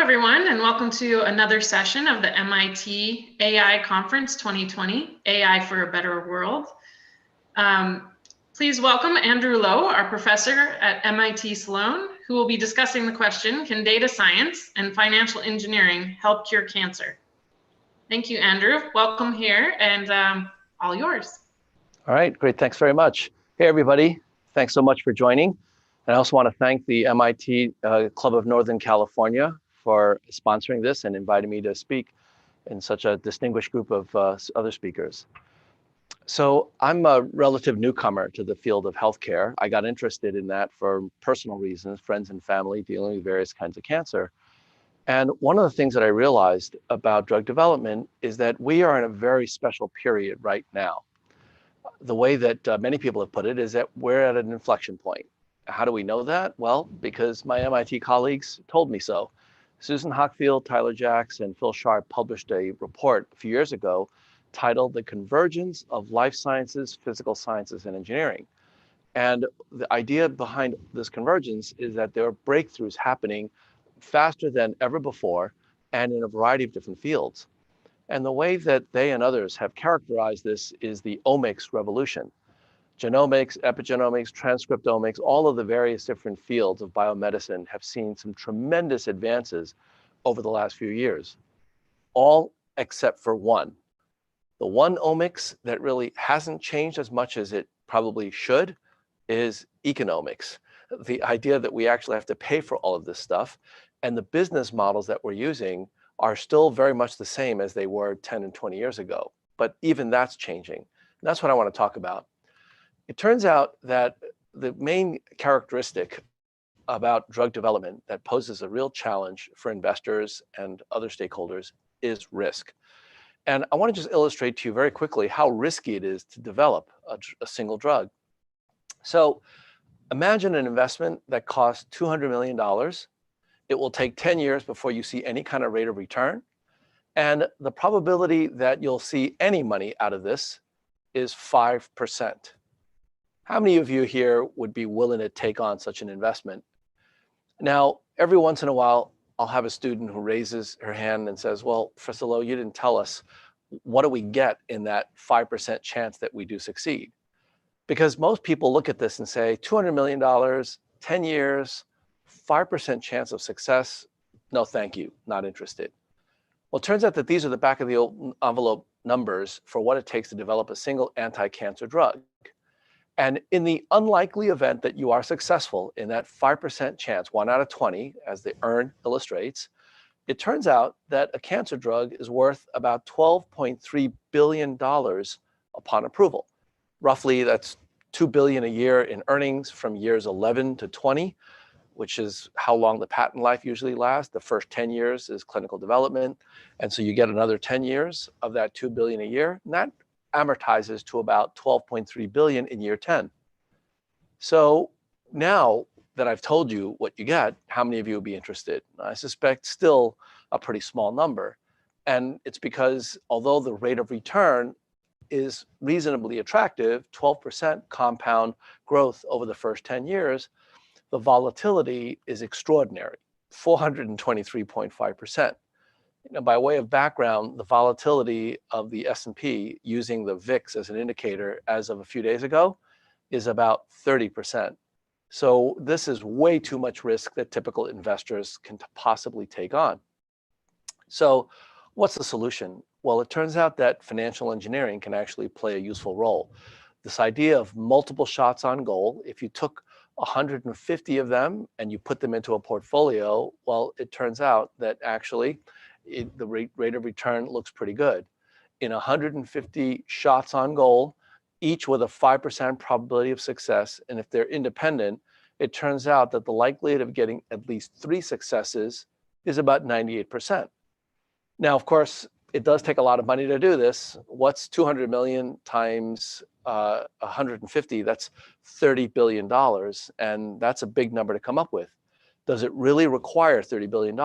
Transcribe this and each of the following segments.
everyone, and welcome to another session of the MIT AI Conference 2020, AI for a Better World. Please welcome Andrew Lo, our professor at MIT Sloan, who will be discussing the question, can data science and financial engineering help cure cancer? Thank you, Andrew. Welcome here, and all yours. All right, great. Thanks very much. Hey, everybody. Thanks so much for joining. And I also want to thank the MIT Club of Northern California for sponsoring this and inviting me to speak in such a distinguished group of other speakers. So I'm a relative newcomer to the field of healthcare. I got interested in that for personal reasons, friends and family dealing with various kinds of cancer. And one of the things that I realized about drug development is that we are in a very special period right now. The way that many people have put it is that we're at an inflection point. How do we know that? Well, because my MIT colleagues told me so. Susan Hockfield, Tyler Jacks, and Phil Sharp published a report a few years ago titled The Convergence of Life Sciences, Physical Sciences, and Engineering. And the idea behind this convergence is that there are breakthroughs happening faster than ever before and in a variety of different fields. And the way that they and others have characterized this is the omics revolution. Genomics, epigenomics, transcriptomics, all of the various different fields of biomedicine have seen some tremendous advances over the last few years, all except for one. The one omics that really hasn't changed as much as it probably should is economics. The idea that we actually have to pay for all of this stuff, and the business models that we're using are still very much the same as they were 10 and 20 years ago. But even that's changing. And that's what I want to talk about. It turns out that the main characteristic about drug development that poses a real challenge for investors and other stakeholders is risk. And I want to just illustrate to you very quickly how risky it is to develop a single drug. So imagine an investment that costs $200 million. It will take 10 years before you see any kind of rate of return. And the probability that you'll see any money out of this is 5%. How many of you here would be willing to take on such an investment? Now, every once in a while, I'll have a student who raises her hand and says, well, Professor Lo, you didn't tell us, what do we get in that 5% chance that we do succeed? Because most people look at this and say, $200 million, 10 years, 5% chance of success, no thank you, not interested. Well, it turns out that these are the back of the envelope numbers for what it takes to develop a single anti-cancer drug. And in the unlikely event that you are successful in that 5% chance, 1 out of 20, as the EARN illustrates, it turns out that a cancer drug is worth about $12.3 billion upon approval. Roughly, that's $2 billion a year in earnings from years 11 to 20, which is how long the patent life usually lasts. The first 10 years is clinical development. And so you get another 10 years of that $2 billion a year. And that amortizes to about $12.3 billion in year 10. So now that I've told you what you get, how many of you would be interested? I suspect still a pretty small number. And it's because although the rate of return is reasonably attractive, 12% compound growth over the first 10 years, the volatility is extraordinary, 423.5%. By way of background, the volatility of the S&P using the VIX as an indicator as of a few days ago is about 30%. So this is way too much risk that typical investors can possibly take on. So what's the solution? Well, it turns out that financial engineering can actually play a useful role. This idea of multiple shots on goal, if you took 150 of them and you put them into a portfolio, well, it turns out that actually the rate of return looks pretty good. In 150 shots on goal, each with a 5% probability of success, and if they're independent, it turns out that the likelihood of getting at least 3 successes is about 98%. Now, of course, it does take a lot of money to do this. What's 200 million times 150? That's $30 billion, and that's a big number to come up with. Does it really require $30 billion?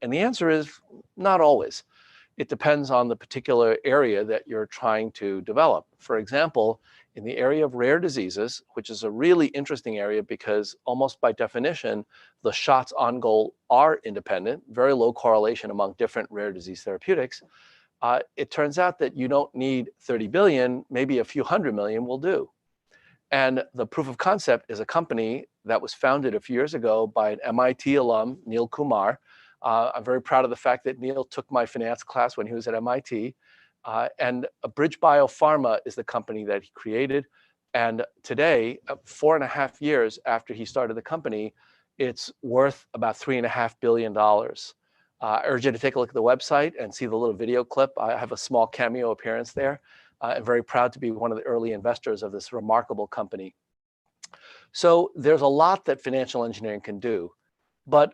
And the answer is not always. It depends on the particular area that you're trying to develop. For example, in the area of rare diseases, which is a really interesting area because almost by definition, the shots on goal are independent, very low correlation among different rare disease therapeutics. It turns out that you don't need 30 billion, maybe a few hundred million will do. And the proof of concept is a company that was founded a few years ago by an MIT alum, Neil Kumar. I'm very proud of the fact that Neil took my finance class when he was at MIT. And BridgeBio Pharma is the company that he created. And today, 4.5 years after he started the company, it's worth about $3.5 billion. I urge you to take a look at the website and see the little video clip. I have a small cameo appearance there. I'm very proud to be one of the early investors of this remarkable company. So there's a lot that financial engineering can do, but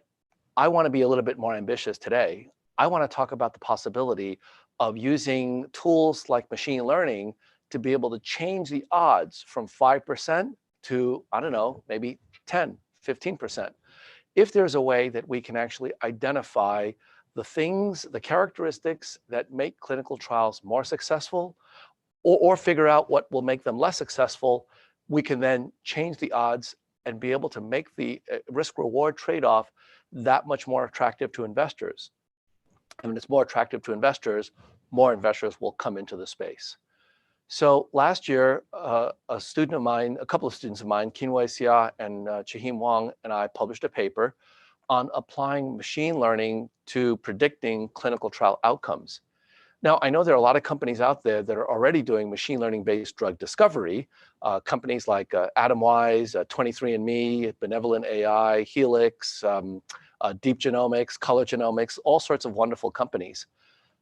I want to be a little bit more ambitious today. I want to talk about the possibility of using tools like machine learning to be able to change the odds from 5% to, I don't know, maybe 10, 15%. If there's a way that we can actually identify the things, the characteristics that make clinical trials more successful, or figure out what will make them less successful, we can then change the odds and be able to make the risk-reward trade-off that much more attractive to investors. And when it's more attractive to investors, more investors will come into the space. So last year, a student of mine, a couple of students of mine, Qinwei Xia and Chihim Wang, and I published a paper on applying machine learning to predicting clinical trial outcomes. Now, I know there are a lot of companies out there that are already doing machine learning-based drug discovery, companies like Atomwise, 23andMe, Benevolent AI, Helix, Deep Genomics, Color Genomics, all sorts of wonderful companies.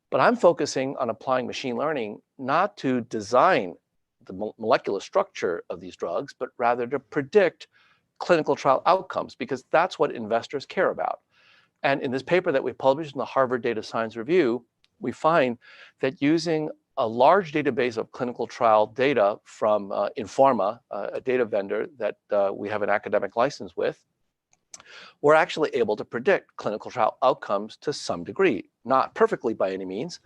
But I'm focusing on applying machine learning not to design the molecular structure of these drugs, but rather to predict clinical trial outcomes, because that's what investors care about. And in this paper that we published in the Harvard Data Science Review, we find that using a large database of clinical trial data from Informa, a data vendor that we have an academic license with, we're actually able to predict clinical trial outcomes to some degree. Not perfectly by any means,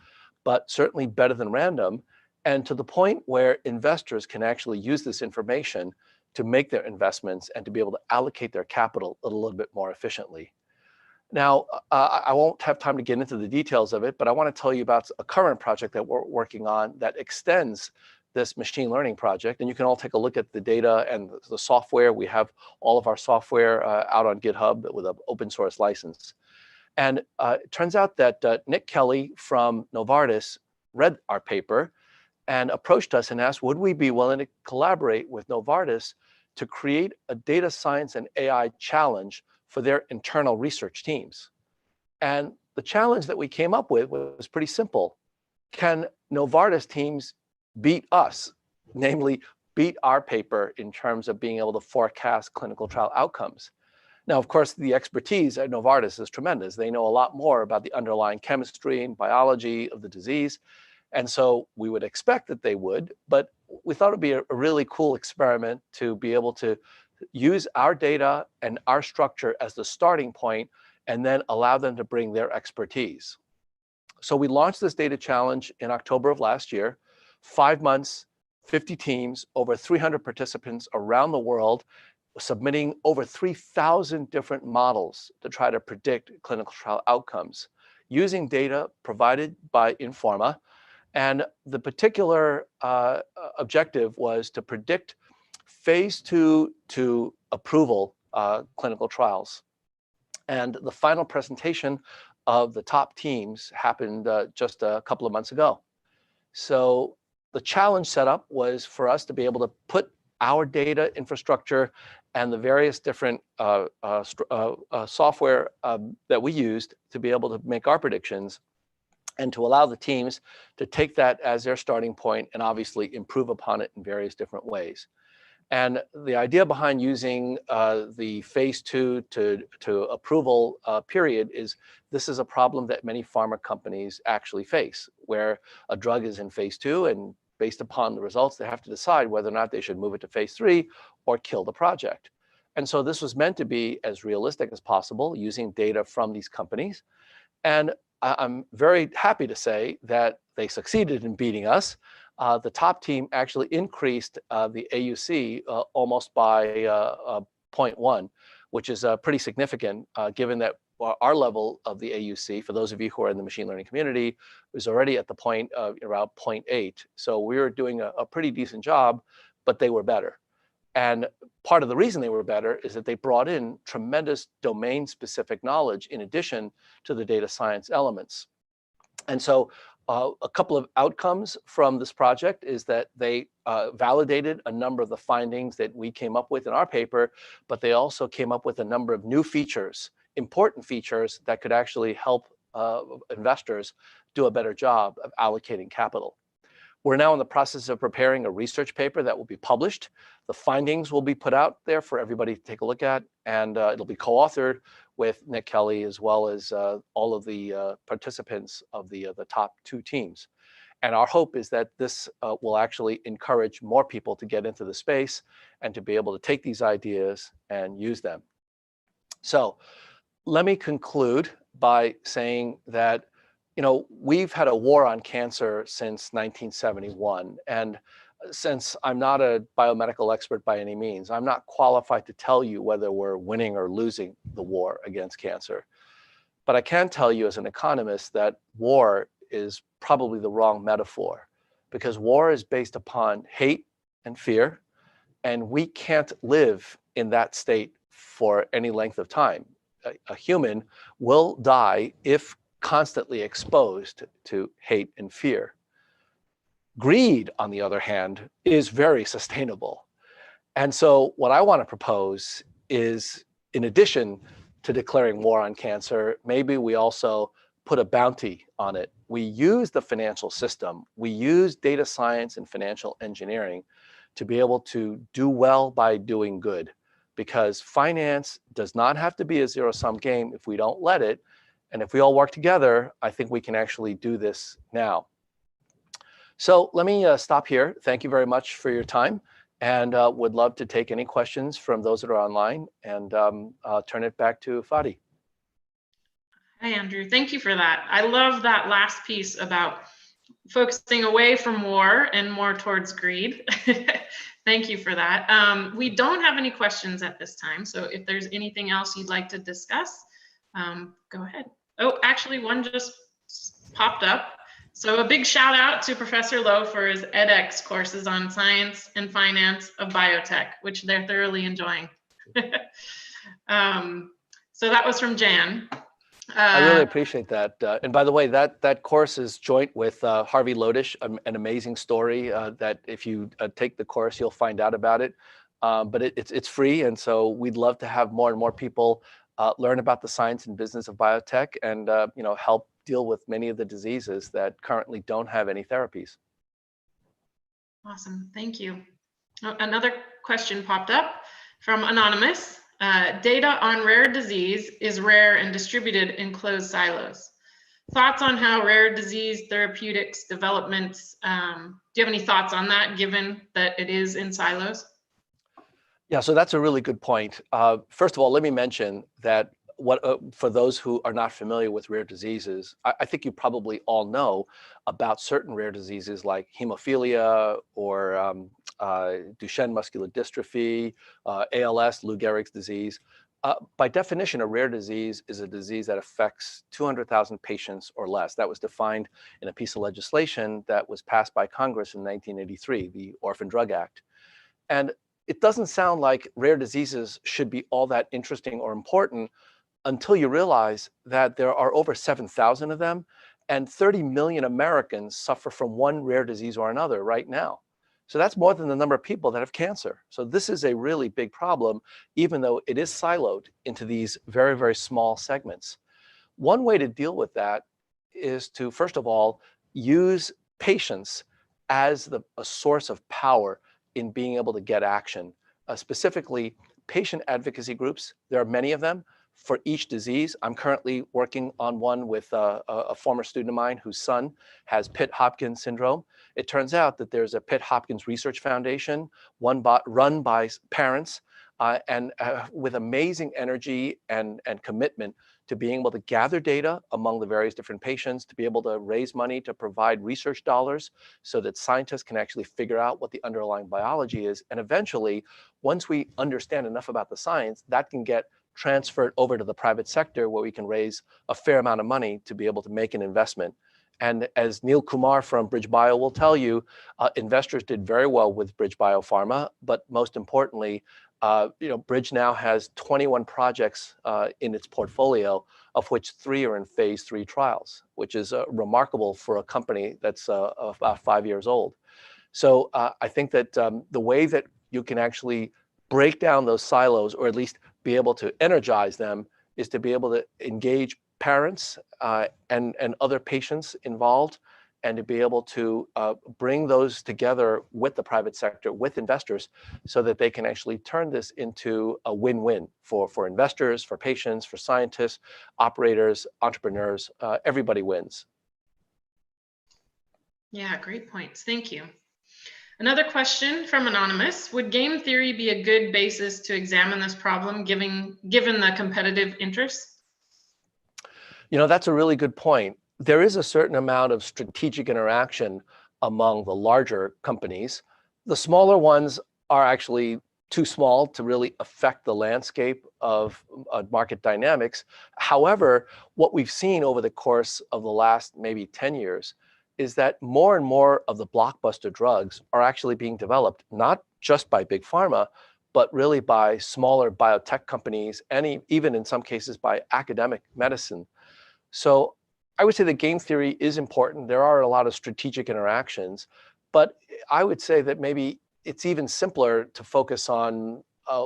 but certainly better than random, and to the point where investors can actually use this information to make their investments and to be able to allocate their capital a little bit more efficiently. Now, I won't have time to get into the details of it, but I want to tell you about a current project that we're working on that extends this machine learning project. And you can all take a look at the data and the software. We have all of our software out on GitHub with an open source license. And it turns out that Nick Kelly from Novartis read our paper and approached us and asked, would we be willing to collaborate with Novartis to create a data science and AI challenge for their internal research teams? And the challenge that we came up with was pretty simple. Can Novartis teams beat us, namely beat our paper in terms of being able to forecast clinical trial outcomes? Now, of course, the expertise at Novartis is tremendous. They know a lot more about the underlying chemistry and biology of the disease. And so we would expect that they would, but we thought it'd be a really cool experiment to be able to use our data and our structure as the starting point and then allow them to bring their expertise. So we launched this data challenge in October of last year, 5 months, 50 teams, over 300 participants around the world, submitting over 3,000 different models to try to predict clinical trial outcomes using data provided by Informa. And the particular objective was to predict phase 2 to approval clinical trials. And the final presentation of the top teams happened just a couple of months ago. So the challenge setup was for us to be able to put our data infrastructure and the various different software that we used to be able to make our predictions, and to allow the teams to take that as their starting point and obviously improve upon it in various different ways. And the idea behind using the phase 2 to approval period is this is a problem that many pharma companies actually face, where a drug is in phase 2 and based upon the results, they have to decide whether or not they should move it to phase 3 or kill the project. And so this was meant to be as realistic as possible using data from these companies. And I'm very happy to say that they succeeded in beating us. the top team actually increased the AUC almost by 0.1, which is pretty significant given that our level of the AUC, for those of you who are in the machine learning community, is already at the point of around 0.8. So we were doing a pretty decent job, but they were better. And part of the reason they were better is that they brought in tremendous domain-specific knowledge in addition to the data science elements. And so a couple of outcomes from this project is that they validated a number of the findings that we came up with in our paper, but they also came up with a number of new features, important features that could actually help investors do a better job of allocating capital. We're now in the process of preparing a research paper that will be published. The findings will be put out there for everybody to take a look at, and it'll be co-authored with Nick Kelly as well as all of the participants of the top two teams. And our hope is that this will actually encourage more people to get into the space and to be able to take these ideas and use them. So let me conclude by saying that we've had a war on cancer since 1971. And since I'm not a biomedical expert by any means, I'm not qualified to tell you whether we're winning or losing the war against cancer. But I can tell you as an economist that war is probably the wrong metaphor, because war is based upon hate and fear, and we can't live in that state for any length of time. A human will die if constantly exposed to hate and fear. Greed, on the other hand, is very sustainable. And so what I want to propose is, in addition to declaring war on cancer, maybe we also put a bounty on it. We use the financial system, we use data science and financial engineering to be able to do well by doing good, because finance does not have to be a zero-sum game if we don't let it. And if we all work together, I think we can actually do this now. So let me stop here. Thank you very much for your time, and would love to take any questions from those that are online, and turn it back to Fadi. Hi, Andrew. Thank you for that. I love that last piece about focusing away from war and more towards greed. Thank you for that. We don't have any questions at this time, so if there's anything else you'd like to discuss, go ahead. Oh, actually, one just popped up. So a big shout out to Professor Lowe for his edX courses on science and finance of biotech, which they're thoroughly enjoying. So that was from Jan. I really appreciate that. And by the way, that course is joint with Harvey Lodish, an amazing story that if you take the course, you'll find out about it. But it's free, and so we'd love to have more and more people learn about the science and business of biotech, and help deal with many of the diseases that currently don't have any therapies. Awesome, thank you. Another question popped up from Anonymous. Data on rare disease is rare and distributed in closed silos. Thoughts on how rare disease therapeutics developments, do you have any thoughts on that, given that it is in silos? Yeah, so that's a really good point. First of all, let me mention that for those who are not familiar with rare diseases, I think you probably all know about certain rare diseases like hemophilia or Duchenne muscular dystrophy, ALS, Lou Gehrig's disease. By definition, a rare disease is a disease that affects 200,000 patients or less. That was defined in a piece of legislation that was passed by Congress in 1983, the Orphan Drug Act. And it doesn't sound like rare diseases should be all that interesting or important until you realize that there are over 7,000 of them, and 30 million Americans suffer from one rare disease or another right now. So that's more than the number of people that have cancer. So this is a really big problem, even though it is siloed into these very, very small segments. One way to deal with that is to, first of all, use patients as a source of power in being able to get action. Specifically, patient advocacy groups. There are many of them for each disease. I'm currently working on one with a former student of mine whose son has Pitt-Hopkins syndrome. It turns out that there's a Pitt-Hopkins Research Foundation run by parents and with amazing energy and commitment to being able to gather data among the various different patients, to be able to raise money to provide research dollars so that scientists can actually figure out what the underlying biology is. And eventually, once we understand enough about the science, that can get transferred over to the private sector where we can raise a fair amount of money to be able to make an investment. And as Neil Kumar from BridgeBio will tell you, investors did very well with BridgeBio Pharma, but most importantly, Bridge now has 21 projects in its portfolio, of which 3 are in phase 3 trials, which is remarkable for a company that's about 5 years old. So I think that the way that you can actually break down those silos, or at least be able to energize them, is to be able to engage parents and other patients involved, and to be able to bring those together with the private sector, with investors, so that they can actually turn this into a win-win for investors, for patients, for scientists, operators, entrepreneurs. Everybody wins. Yeah, great points. Thank you. Another question from Anonymous: would game theory be a good basis to examine this problem, given the competitive interests? That's a really good point. There is a certain amount of strategic interaction among the larger companies. The smaller ones are actually too small to really affect the landscape of market dynamics. However, what we've seen over the course of the last maybe 10 years is that more and more of the blockbuster drugs are actually being developed, not just by big pharma, but really by smaller biotech companies, and even in some cases by academic medicine. So I would say that game theory is important. There are a lot of strategic interactions, but I would say that maybe it's even simpler to focus on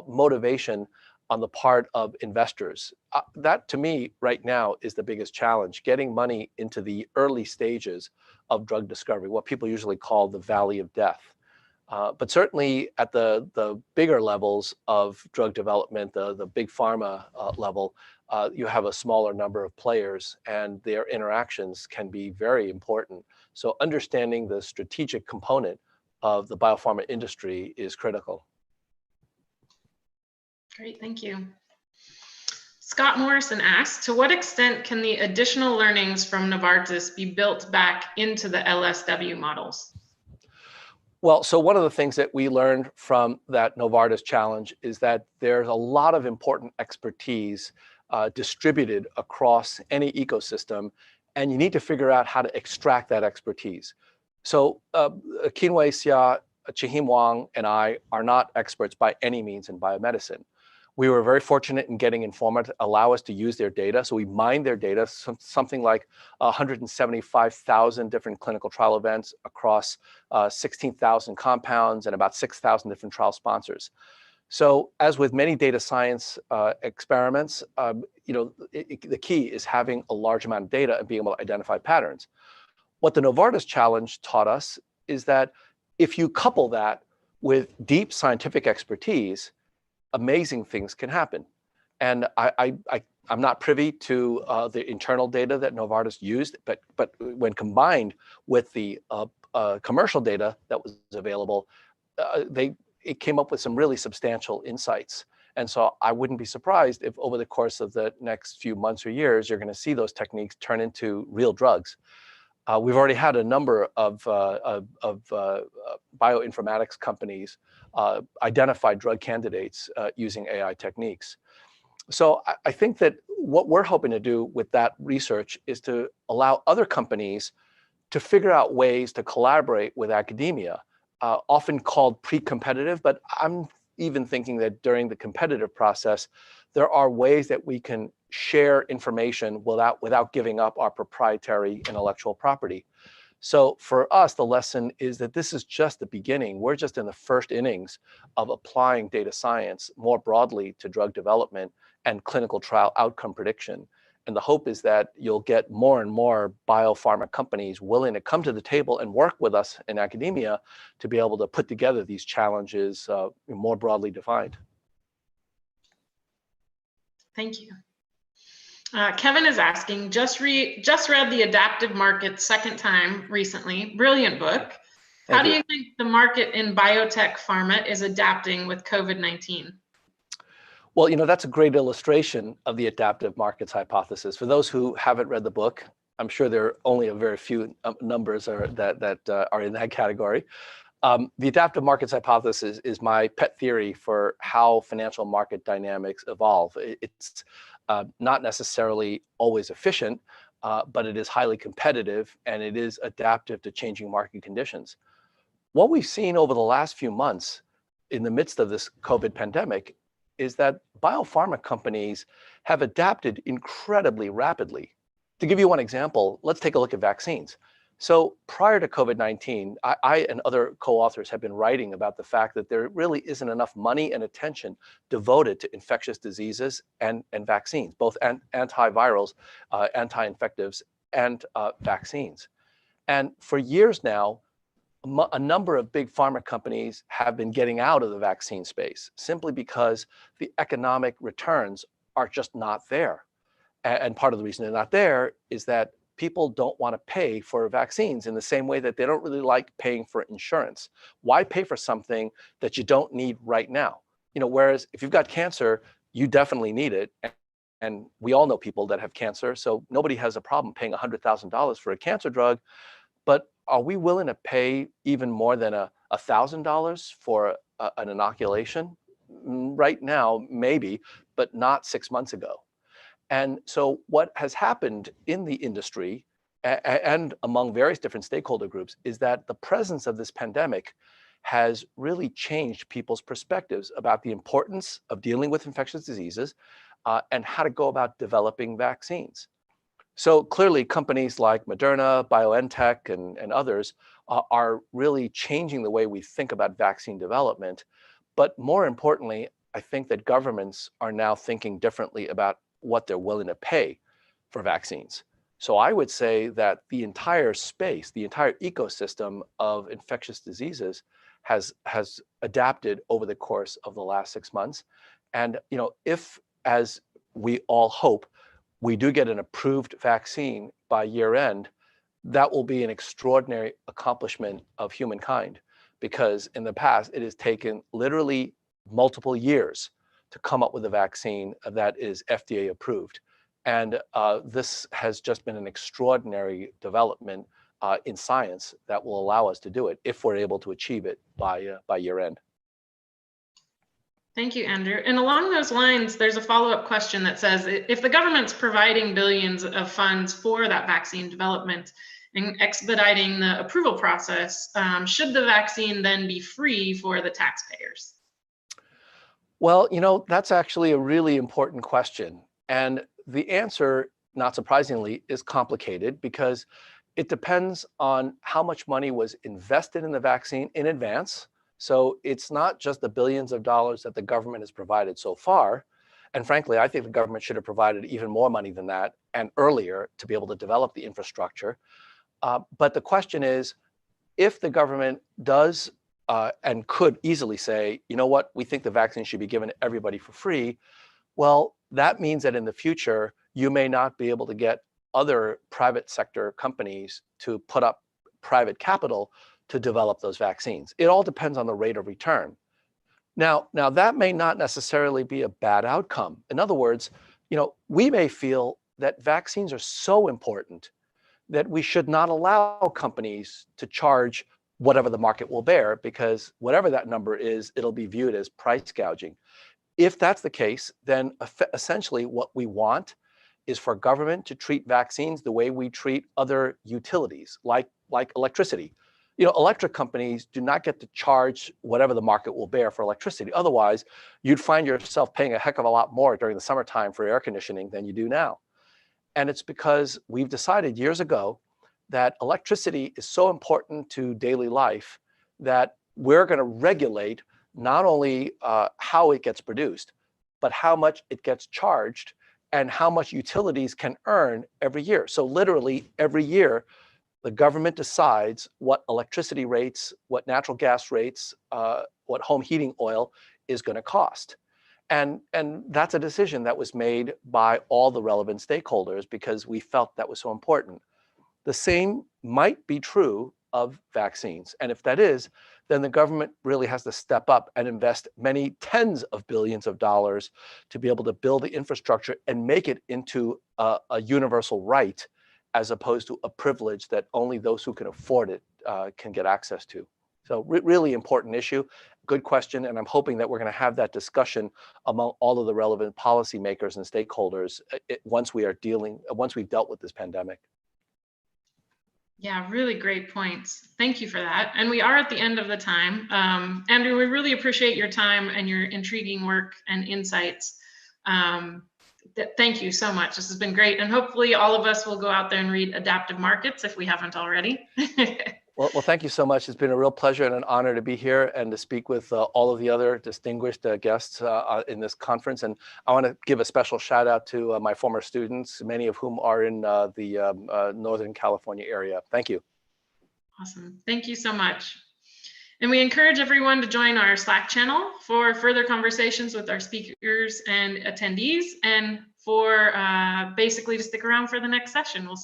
motivation on the part of investors. That, to me, right now is the biggest challenge: getting money into the early stages of drug discovery, what people usually call the valley of death. But certainly at the bigger levels of drug development, the big pharma level, you have a smaller number of players, and their interactions can be very important. So understanding the strategic component of the biopharma industry is critical. Great, thank you. Scott Morrison asks, to what extent can the additional learnings from Novartis be built back into the LSW models? Well, so one of the things that we learned from that Novartis challenge is that there's a lot of important expertise distributed across any ecosystem, and you need to figure out how to extract that expertise. So Qinwei Xia, Chihim Wang, and I are not experts by any means in biomedicine. We were very fortunate in getting Informa to allow us to use their data. So we mined their data, something like 175,000 different clinical trial events across 16,000 compounds and about 6,000 different trial sponsors. So as with many data science experiments, the key is having a large amount of data and being able to identify patterns. What the Novartis challenge taught us is that if you couple that with deep scientific expertise, amazing things can happen. And I'm not privy to the internal data that Novartis used, but when combined with the commercial data that was available, it came up with some really substantial insights. And so I wouldn't be surprised if over the course of the next few months or years, you're going to see those techniques turn into real drugs. We've already had a number of bioinformatics companies identify drug candidates using AI techniques. So I think that what we're hoping to do with that research is to allow other companies to figure out ways to collaborate with academia, often called pre-competitive, but I'm even thinking that during the competitive process, there are ways that we can share information without giving up our proprietary intellectual property. So for us, the lesson is that this is just the beginning. We're just in the first innings of applying data science more broadly to drug development and clinical trial outcome prediction. And the hope is that you'll get more and more biopharma companies willing to come to the table and work with us in academia to be able to put together these challenges more broadly defined. Thank you. Kevin is asking, just read The Adaptive Market second time recently. Brilliant book. How do you think the market in biotech pharma is adapting with COVID-19? Well, that's a great illustration of the adaptive markets hypothesis. For those who haven't read the book, I'm sure there are only a very few numbers that are in that category. The adaptive markets hypothesis is my pet theory for how financial market dynamics evolve. It's not necessarily always efficient, but it is highly competitive and it is adaptive to changing market conditions. What we've seen over the last few months in the midst of this COVID pandemic is that biopharma companies have adapted incredibly rapidly. To give you one example, let's take a look at vaccines. So prior to COVID-19, I and other co-authors have been writing about the fact that there really isn't enough money and attention devoted to infectious diseases and vaccines, both antivirals, anti-infectives, and vaccines. And for years now, a number of big pharma companies have been getting out of the vaccine space simply because the economic returns are just not there. And part of the reason they're not there is that people don't want to pay for vaccines in the same way that they don't really like paying for insurance. Why pay for something that you don't need right now? Whereas if you've got cancer, you definitely need it. And we all know people that have cancer, so nobody has a problem paying $100,000 for a cancer drug. But are we willing to pay even more than $1,000 for an inoculation? Right now, maybe, but not 6 months ago. And so what has happened in the industry and among various different stakeholder groups is that the presence of this pandemic has really changed people's perspectives about the importance of dealing with infectious diseases and how to go about developing vaccines. So clearly companies like Moderna, BioNTech, and others are really changing the way we think about vaccine development. But more importantly, I think that governments are now thinking differently about what they're willing to pay for vaccines. So I would say that the entire space, the entire ecosystem of infectious diseases has adapted over the course of the last 6 months. And if, as we all hope, we do get an approved vaccine by year end, that will be an extraordinary accomplishment of humankind, because in the past, it has taken literally multiple years to come up with a vaccine that is FDA approved. And this has just been an extraordinary development in science that will allow us to do it if we're able to achieve it by year end. Thank you, Andrew. And along those lines, there's a follow-up question that says, if the government's providing billions of funds for that vaccine development and expediting the approval process, should the vaccine then be free for the taxpayers? Well, that's actually a really important question. And the answer, not surprisingly, is complicated because it depends on how much money was invested in the vaccine in advance. So it's not just the billions of dollars that the government has provided so far. And frankly, I think the government should have provided even more money than that and earlier to be able to develop the infrastructure. But the question is, if the government does and could easily say, you know what, we think the vaccine should be given to everybody for free, well, that means that in the future, you may not be able to get other private sector companies to put up private capital to develop those vaccines. It all depends on the rate of return. Now that may not necessarily be a bad outcome. In other words, we may feel that vaccines are so important that we should not allow companies to charge whatever the market will bear, because whatever that number is, it'll be viewed as price gouging. If that's the case, then essentially what we want is for government to treat vaccines the way we treat other utilities, like electricity. Electric companies do not get to charge whatever the market will bear for electricity. Otherwise, you'd find yourself paying a heck of a lot more during the summertime for air conditioning than you do now. And it's because we've decided years ago that electricity is so important to daily life that we're going to regulate not only how it gets produced, but how much it gets charged and how much utilities can earn every year. So literally every year, the government decides what electricity rates, what natural gas rates, what home heating oil is going to cost. And that's a decision that was made by all the relevant stakeholders because we felt that was so important. The same might be true of vaccines. And if that is, then the government really has to step up and invest many tens of billions of dollars to be able to build the infrastructure and make it into a universal right, as opposed to a privilege that only those who can afford it can get access to. So really important issue, good question, and I'm hoping that we're going to have that discussion among all of the relevant policymakers and stakeholders once we've dealt with this pandemic. Yeah, really great points. Thank you for that. And we are at the end of the time. Andrew, we really appreciate your time and your intriguing work and insights. Thank you so much. This has been great. And hopefully all of us will go out there and read Adaptive Markets if we haven't already. Well, thank you so much. It's been a real pleasure and an honor to be here and to speak with all of the other distinguished guests in this conference. And I want to give a special shout out to my former students, many of whom are in the Northern California area. Thank you. Awesome. Thank you so much. And we encourage everyone to join our Slack channel for further conversations with our speakers and attendees, and for basically to stick around for the next session. We'll see you.